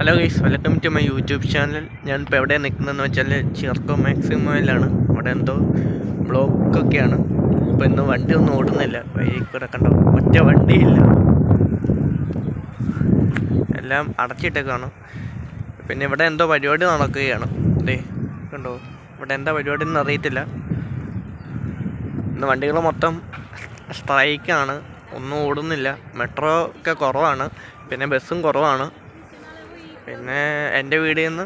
Hello guys, welcome to my YouTube channel. ഞാനിപ്പോൾ എവിടെ നിൽക്കുന്നതെന്ന് വെച്ചാൽ ചിയർക്കോ മാക്സിമോയിലാണ്. അവിടെ എന്തോ ബ്ലോക്കൊക്കെയാണ്. അപ്പോൾ ഇന്ന് വണ്ടി ഒന്നും ഓടുന്നില്ല. വഴി കൂടെ കണ്ടോ, ഒറ്റ വണ്ടിയില്ല, എല്ലാം അടച്ചിട്ടേക്കാണ്. പിന്നെ ഇവിടെ എന്തോ പരിപാടി നടക്കുകയാണ്. അതെ കണ്ടോ, ഇവിടെ എന്താ പരിപാടി എന്ന് അറിയത്തില്ല. ഇന്ന് വണ്ടികൾ മൊത്തം സ്ട്രൈക്കാണ്, ഒന്നും ഓടുന്നില്ല. മെട്രോ ഒക്കെ കുറവാണ്, പിന്നെ ബസ്സും കുറവാണ്. പിന്നെ എൻ്റെ വീടിൽ നിന്ന്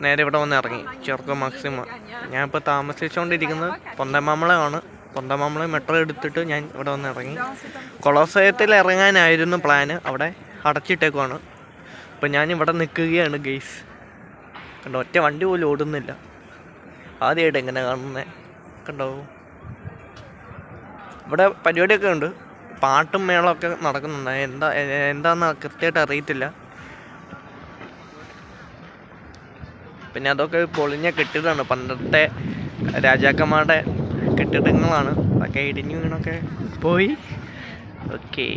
നേരെ ഇവിടെ വന്ന് ഇറങ്ങി ചിയർക്കോ മാക്സിമ. ഞാനിപ്പോൾ താമസിച്ചുകൊണ്ടിരിക്കുന്നത് പൊന്തമാമളയാണ്. പൊന്തമാമള മെട്രോ എടുത്തിട്ട് ഞാൻ ഇവിടെ വന്ന് ഇറങ്ങി. കൊളോസയത്തിൽ ഇറങ്ങാനായിരുന്നു പ്ലാന്, അവിടെ അടച്ചിട്ടേക്കുവാണ്. അപ്പോൾ ഞാൻ ഇവിടെ നിൽക്കുകയാണ് ഗെയ്സ്. കണ്ടോ, ഒറ്റ വണ്ടി പോലും ഓടുന്നില്ല. ആദ്യമായിട്ട് എങ്ങനെ കാണുന്നത് കണ്ടോ. ഇവിടെ പരിപാടിയൊക്കെ ഉണ്ട്, പാട്ടും മേളമൊക്കെ നടക്കുന്നുണ്ട്. എന്താണെന്ന് കൃത്യമായിട്ട് അറിയത്തില്ല. പിന്നെ അതൊക്കെ പൊളിഞ്ഞ കെട്ടിടമാണ്, പണ്ടത്തെ രാജാക്കന്മാരുടെ കെട്ടിടങ്ങളാണ്. അതൊക്കെ ഇടിഞ്ഞു വീണൊക്കെ പോയി. Okay,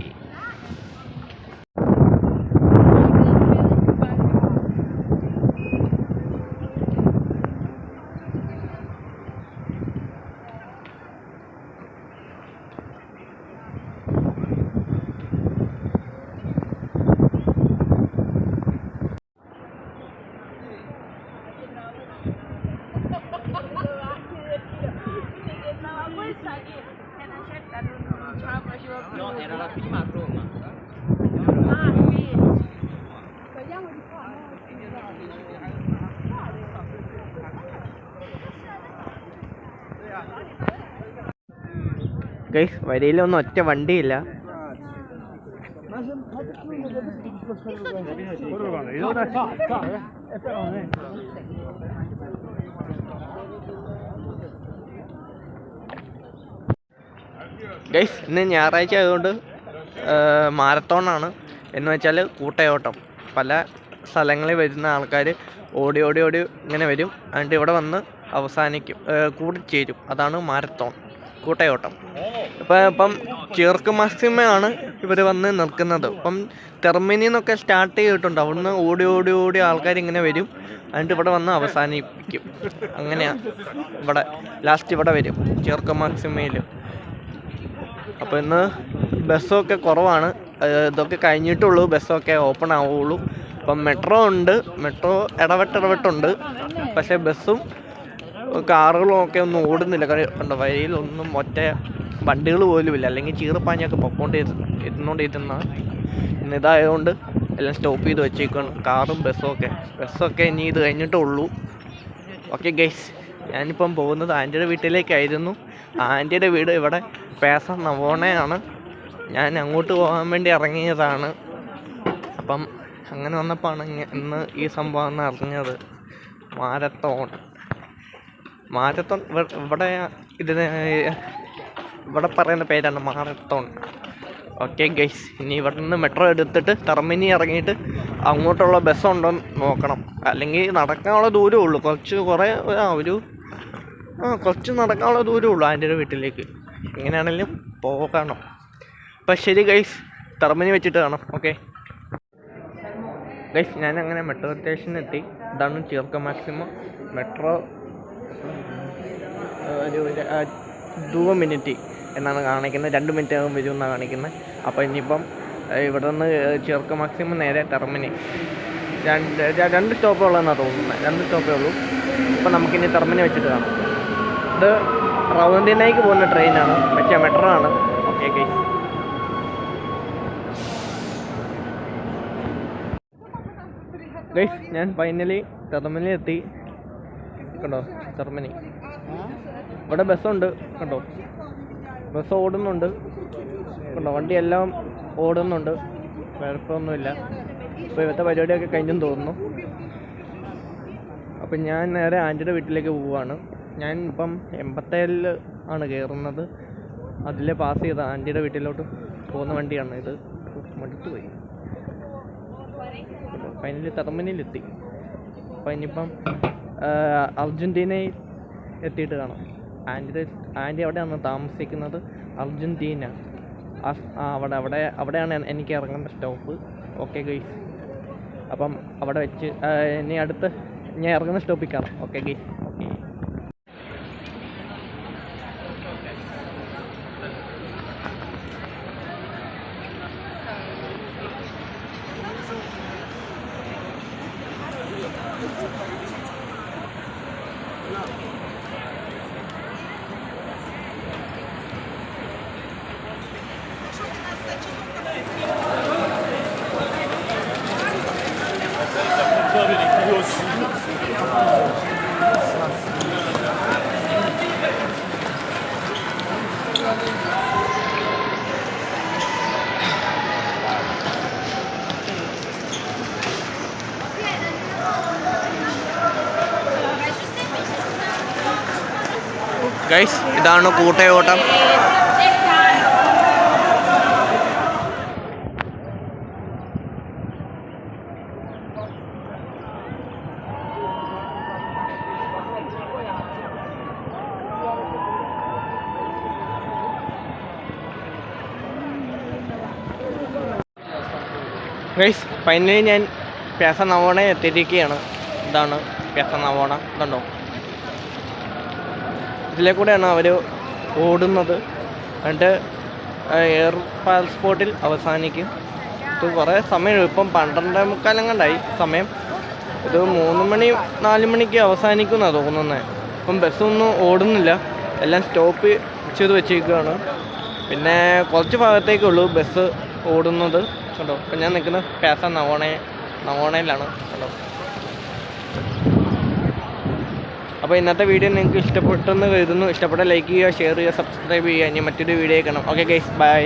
No, era la prima Roma. Guys, വരിയിലൊന്നും ഒറ്റ വണ്ടിയില്ല. ഗൈസ്, ഇന്ന് ഞായറാഴ്ച ആയതുകൊണ്ട് മാരത്തോണാണ്. എന്ന് വെച്ചാൽ കൂട്ടയോട്ടം. പല സ്ഥലങ്ങളിൽ വരുന്ന ആൾക്കാർ ഓടി ഓടി ഓടി ഇങ്ങനെ വരും, എന്നിട്ട് ഇവിടെ വന്ന് അവസാനിക്കും, കൂടിച്ചേരും. അതാണ് മാരത്തോൺ, കൂട്ടയോട്ടം. ഇപ്പം ചിയർക്കോ മാക്സിമയാണ് ഇവർ വന്ന് നിൽക്കുന്നത്. ഇപ്പം ടെർമിനിൽ നിന്നൊക്കെ സ്റ്റാർട്ട് ചെയ്തിട്ടുണ്ട്. അവിടുന്ന് ഓടി ഓടി ഓടി ആൾക്കാരിങ്ങനെ വരും, എന്നിട്ട് ഇവിടെ വന്ന് അവസാനിപ്പിക്കും. അങ്ങനെയാണ് ഇവിടെ ലാസ്റ്റ് ഇവിടെ വരും ചിയർക്കോ മാക്സിമയിൽ. അപ്പോൾ ഇന്ന് ബസ്സൊക്കെ കുറവാണ്. ഇതൊക്കെ കഴിഞ്ഞിട്ടുള്ളൂ ബസ്സൊക്കെ ഓപ്പൺ ആവുള്ളൂ. അപ്പം മെട്രോ ഉണ്ട്, മെട്രോ ഇടവിട്ടുണ്ട്. പക്ഷേ ബസ്സും കാറുകളും ഒക്കെ ഒന്നും ഓടുന്നില്ല. കണ്ടോ, വഴിയിലൊന്നും ഒറ്റ വണ്ടികൾ പോലും ഇല്ല. അല്ലെങ്കിൽ ചീറപ്പാഞ്ഞൊക്കെ ഇരുന്നുകൊണ്ടിരുന്ന ഇന്നിതായതുകൊണ്ട് എല്ലാം സ്റ്റോപ്പ് ചെയ്ത് വെച്ചേക്കാണ്, കാറും ബസ്സൊക്കെ ഇനി ഇത് കഴിഞ്ഞിട്ടുള്ളൂ. ഓക്കെ ഗൈസ്, ഞാനിപ്പം പോകുന്നത് ആൻറ്റിയുടെ വീട്ടിലേക്കായിരുന്നു. ആൻറ്റിയുടെ വീട് ഇവിടെ പേസ നവോണയാണ്. ഞാൻ അങ്ങോട്ട് പോകാൻ വേണ്ടി ഇറങ്ങിയതാണ്. അപ്പം അങ്ങനെ വന്നപ്പോഴാണ് ഇന്ന് ഈ സംഭവം എന്ന് അറിഞ്ഞത്. മാരത്തോൺ ഇവിടെ ഇവിടെ പറയുന്ന പേരാണ് മാരത്തോൺ. ഓക്കെ ഗൈസ്, ഇനി ഇവിടെ നിന്ന് മെട്രോ എടുത്തിട്ട് ടെർമിനി ഇറങ്ങിയിട്ട് അങ്ങോട്ടുള്ള ബസ്സുണ്ടോ നോക്കണം. അല്ലെങ്കിൽ നടക്കാനുള്ള ദൂരമേ ഉള്ളൂ, കുറച്ച് നടക്കാനുള്ള ദൂരമേ ഉള്ളൂ ആൻറ്റിയുടെ വീട്ടിലേക്ക്. എങ്ങനെയാണെങ്കിലും പോകണം. അപ്പം ശരി ഗൈസ്, ടെർമിനി വെച്ചിട്ട് കാണാം. ഓക്കെ ഗൈസ്, ഞാൻ അങ്ങനെ മെട്രോ സ്റ്റേഷനിൽ എത്തി. ഇതാണ് ചിയർക്കോ മാക്സിമ മെട്രോ. ഒരു 2 മിനിറ്റ് എന്നാണ് കാണിക്കുന്നത്, 2 മിനിറ്റ് ആകും വരും എന്നാണ് കാണിക്കുന്നത്. അപ്പോൾ ഇനിയിപ്പം ഇവിടെ നിന്ന് ചിയർക്കോ മാക്സിമ നേരെ ടെർമിനി, രണ്ട് സ്റ്റോപ്പേ ഉള്ളതെന്നാണ് തോന്നുന്നത്. 2 സ്റ്റോപ്പേ ഉള്ളൂ. അപ്പോൾ നമുക്കിനി ടെർമിനി വെച്ചിട്ട് കാണാം. ഇത് റൗണ്ടിനേക്ക് പോകുന്ന ട്രെയിനാണ്, മറ്റേ മെട്രോ ആണ്. ഓക്കെ ഗൈസ്, ഞാൻ ഫൈനലി ടെർമിനിൽ എത്തി. കണ്ടോ ടെർമിനി, ഇവിടെ ബസ്സുണ്ട്. കണ്ടോ, ബസ് ഓടുന്നുണ്ട്. കണ്ടോ, വണ്ടിയെല്ലാം ഓടുന്നുണ്ട്, കുഴപ്പമൊന്നുമില്ല. ഇപ്പോൾ ഇവിടുത്തെ പരിപാടിയൊക്കെ കഴിഞ്ഞെന്ന് തോന്നുന്നു. അപ്പം ഞാൻ നേരെ ആൻറ്റിയുടെ വീട്ടിലേക്ക് പോവുകയാണ്. ഞാൻ ഇപ്പം 87 ആണ് കയറുന്നത്. അതിലെ പാസ് ചെയ്ത ആൻറ്റിയുടെ വീട്ടിലോട്ട് പോകുന്ന വണ്ടിയാണ് ഇത്. മടുത്തു പോയി. ഫൈനലി ടെർമിനിലെത്തി. അപ്പം ഇനിയിപ്പം അർജൻറ്റീനയിൽ എത്തിയിട്ട് കാണാം. ആൻറ്റി അവിടെയാണ് താമസിക്കുന്നത്, അർജൻറ്റീന. അവിടെയാണ് എനിക്ക് ഇറങ്ങേണ്ട സ്റ്റോപ്പ്. Okay guys. അപ്പം അവിടെ വെച്ച് ഇനി അടുത്ത് ഞാൻ ഇറങ്ങുന്ന സ്റ്റോപ്പിൽ കാണാം. Okay guys. ഓക്കെ ഗൈസ്, ഇതാണ് കൂട്ടയോട്ടം. ഗൈസ്, ഫൈനലി ഞാൻ പ്യാസ നവോണ എത്തിയിരിക്കുകയാണ്. ഇതാണ് പ്യാസ നവോണ. ഇതുണ്ടോ? ഇതിലെ കൂടെയാണ് അവർ ഓടുന്നത്. എന്നിട്ട് എയർ പാസ്പോർട്ടിൽ അവസാനിക്കും. ഇത് കുറേ സമയം, ഇപ്പം 12:45 സമയം. ഇത് 3 മണി 4 മണിക്ക് അവസാനിക്കുമെന്നാണ് തോന്നുന്നത്. ഇപ്പം ബസ്സൊന്നും ഓടുന്നില്ല, എല്ലാം സ്റ്റോപ്പ് ചെയ്ത് വെച്ചിരിക്കുകയാണ്. പിന്നെ കുറച്ച് ഭാഗത്തേക്കുള്ളൂ ബസ് ഓടുന്നത്. കണ്ടോ? ഇപ്പം ഞാൻ നിൽക്കുന്നത് പ്യാസ നവോണയിലാണ്. കണ്ടോ? അപ്പോൾ ഇന്നത്തെ വീഡിയോ നിങ്ങൾക്ക് ഇഷ്ടപ്പെട്ടെന്ന് കരുതുന്നു. ഇഷ്ടപ്പെട്ട ലൈക്ക് ചെയ്യുക, ഷെയർ ചെയ്യുക, സബ്സ്ക്രൈബ് ചെയ്യുക. ഇനി മറ്റൊരു വീഡിയോ കാണാം. Okay guys, by.